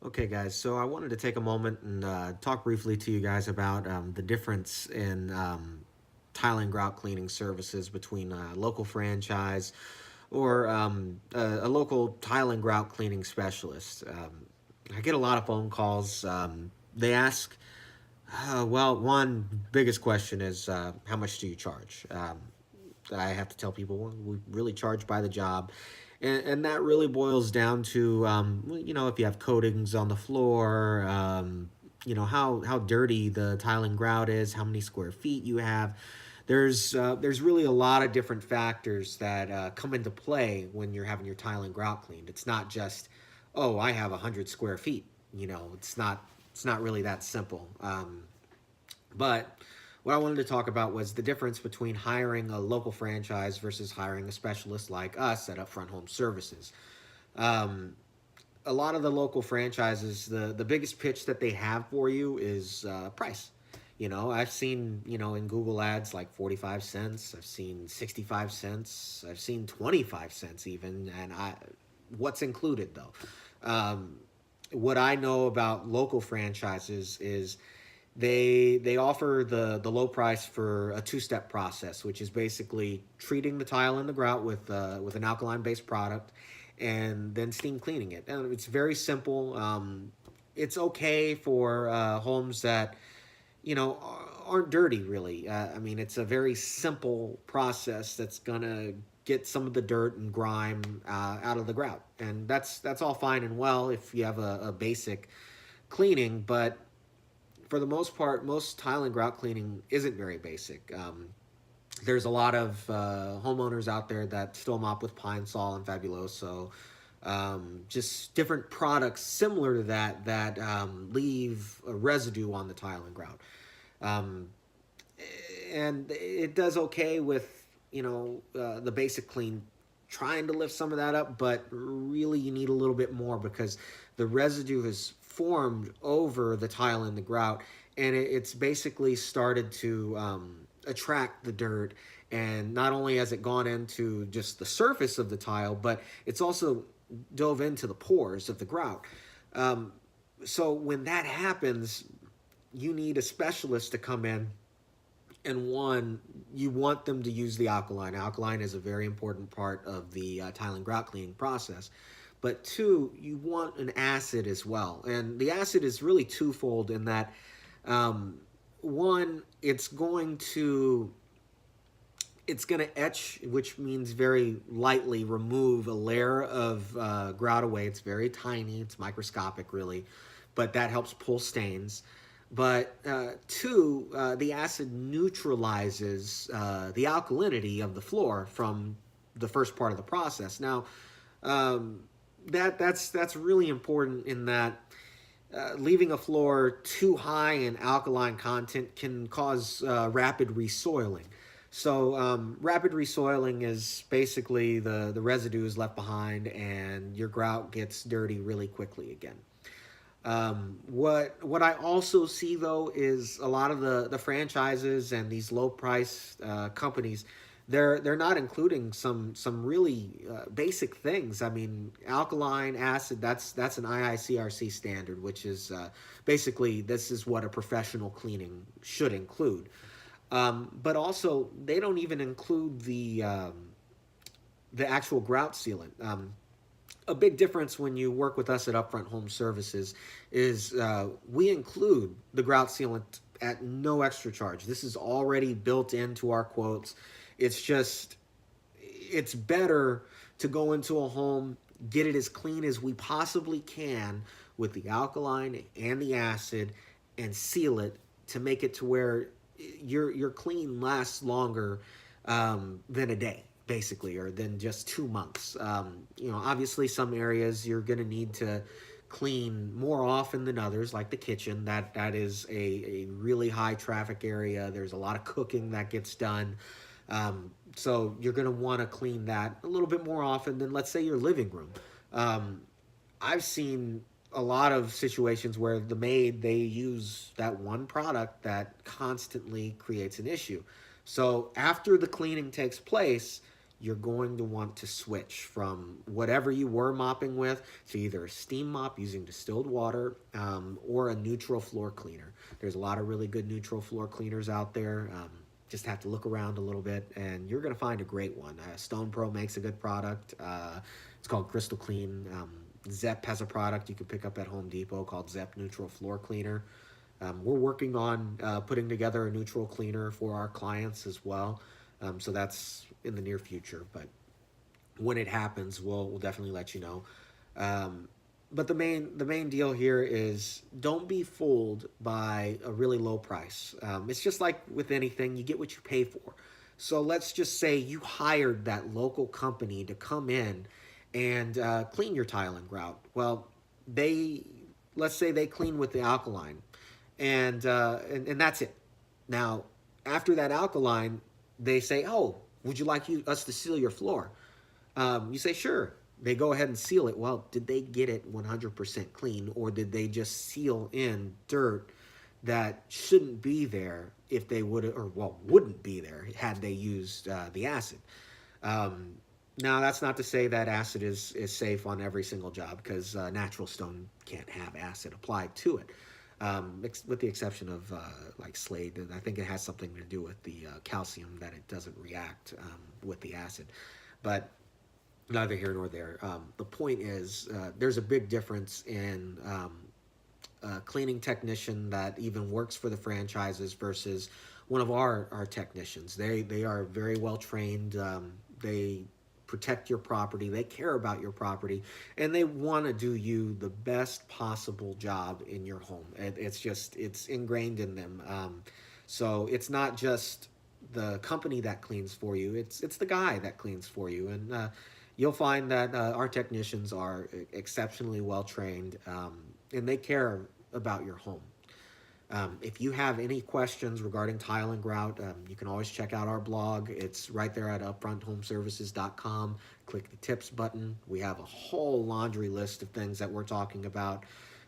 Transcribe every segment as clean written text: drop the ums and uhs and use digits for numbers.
Okay, guys, so I wanted to take a moment and talk briefly to you guys about the difference in tile and grout cleaning services between a local franchise or a local tile and grout cleaning specialist. I get a lot of phone calls. They ask, well, one biggest question is how much do you charge? I have to tell people, well, we really charge by the job. And that really boils down to, if you have coatings on the floor, how dirty the tile and grout is, how many square feet you have. There's really a lot of different factors that come into play when you're having your tile and grout cleaned. It's not just, oh, I have 100 square feet. It's not really that simple. But what I wanted to talk about was the difference between hiring a local franchise versus hiring a specialist like us at Upfront Home Services. Um, a lot of the local franchises, the biggest pitch that they have for you is price. I've seen, in Google ads like 45 cents, I've seen 65 cents, I've seen 25 cents even, and what's included though. Um, what I know about local franchises is they offer the low price for a two-step process, which is basically treating the tile and the grout with an alkaline based product, and then steam cleaning it. And it's very simple. It's okay for homes that aren't dirty really. I mean, it's a very simple process that's gonna get some of the dirt and grime out of the grout, and that's all fine and well if you have a basic cleaning, but for the most part, most tile and grout cleaning isn't very basic. There's a lot of homeowners out there that still mop with Pine Sol and Fabuloso. Just different products similar to that leave a residue on the tile and grout. Um, and it does okay with the basic clean, trying to lift some of that up, but really you need a little bit more because the residue has formed over the tile and the grout, and it's basically started to attract the dirt. And not only has it gone into just the surface of the tile, but it's also dove into the pores of the grout. Um, so when that happens, you need a specialist to come in, and one, you want them to use the alkaline. Alkaline is a very important part of the tile and grout cleaning process. But two, you want an acid as well. And the acid is really twofold in that, um, one, it's going to etch, which means very lightly remove a layer of grout away. It's very tiny, it's microscopic really, but that helps pull stains. But two, the acid neutralizes the alkalinity of the floor from the first part of the process. Now, um, that's really important in that leaving a floor too high in alkaline content can cause rapid resoiling. So rapid resoiling is basically the residue is left behind and your grout gets dirty really quickly again. What I also see though is a lot of the franchises and these low price companies, they're not including some really basic things. I mean, alkaline acid, that's an IICRC standard, which is basically this is what a professional cleaning should include. But also, they don't even include the actual grout sealant. A big difference when you work with us at Upfront Home Services is we include the grout sealant at no extra charge. This is already built into our quotes. It's just, it's better to go into a home, get it as clean as we possibly can with the alkaline and the acid, and seal it to make it to where your clean lasts longer than a day, basically, or than just 2 months. Obviously, some areas you're going to need to clean more often than others, like the kitchen. That is a really high traffic area. There's a lot of cooking that gets done. So you're going to want to clean that a little bit more often than, let's say, your living room. Um, I've seen a lot of situations where the maid, they use that one product that constantly creates an issue. So after the cleaning takes place, you're going to want to switch from whatever you were mopping with to either a steam mop using distilled water, or a neutral floor cleaner. There's a lot of really good neutral floor cleaners out there. Just have to look around a little bit, and you're going to find a great one. Stone Pro makes a good product. It's called Crystal Clean. Zepp has a product you can pick up at Home Depot called Zepp Neutral Floor Cleaner. We're working on putting together a neutral cleaner for our clients as well. So that's in the near future, but when it happens, we'll definitely let you know. But the main deal here is don't be fooled by a really low price. It's just like with anything, you get what you pay for. So let's just say you hired that local company to come in and clean your tile and grout. Well, they let's say they clean with the alkaline, and that's it. Now, after that alkaline, they say, "Oh, would you like us to seal your floor?" You say, "Sure." They go ahead and seal it. Well, did they get it 100% clean, or did they just seal in dirt that shouldn't be there if they would, or well, wouldn't be there had they used the acid? Um, Now, that's not to say that acid is safe on every single job, because natural stone can't have acid applied to it, with the exception of like Slade. And I think it has something to do with the calcium, that it doesn't react with the acid. But neither here nor there. The point is, there's a big difference in a cleaning technician that even works for the franchises versus one of our technicians. They are very well trained. They protect your property. They care about your property, and they want to do you the best possible job in your home. It's ingrained in them. So it's not just the company that cleans for you. It's the guy that cleans for you, and you'll find that our technicians are exceptionally well trained, and they care about your home. If you have any questions regarding tile and grout, you can always check out our blog. It's right there at upfronthomeservices.com. Click the tips button. We have a whole laundry list of things that we're talking about.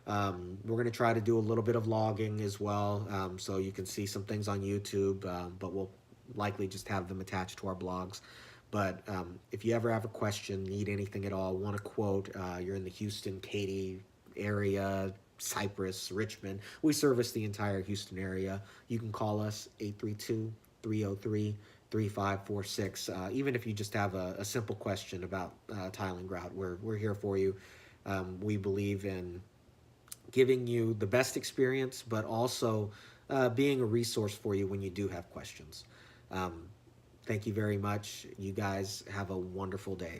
We're going to try to do a little bit of logging as well, so you can see some things on YouTube, but we'll likely just have them attached to our blogs. But if you ever have a question, need anything at all, want a quote, you're in the Houston, Katy area, Cypress, Richmond. We service the entire Houston area. You can call us 832-303-3546. Even if you just have a simple question about tile and grout, we're here for you. We believe in giving you the best experience, but also being a resource for you when you do have questions. Thank you very much. You guys have a wonderful day.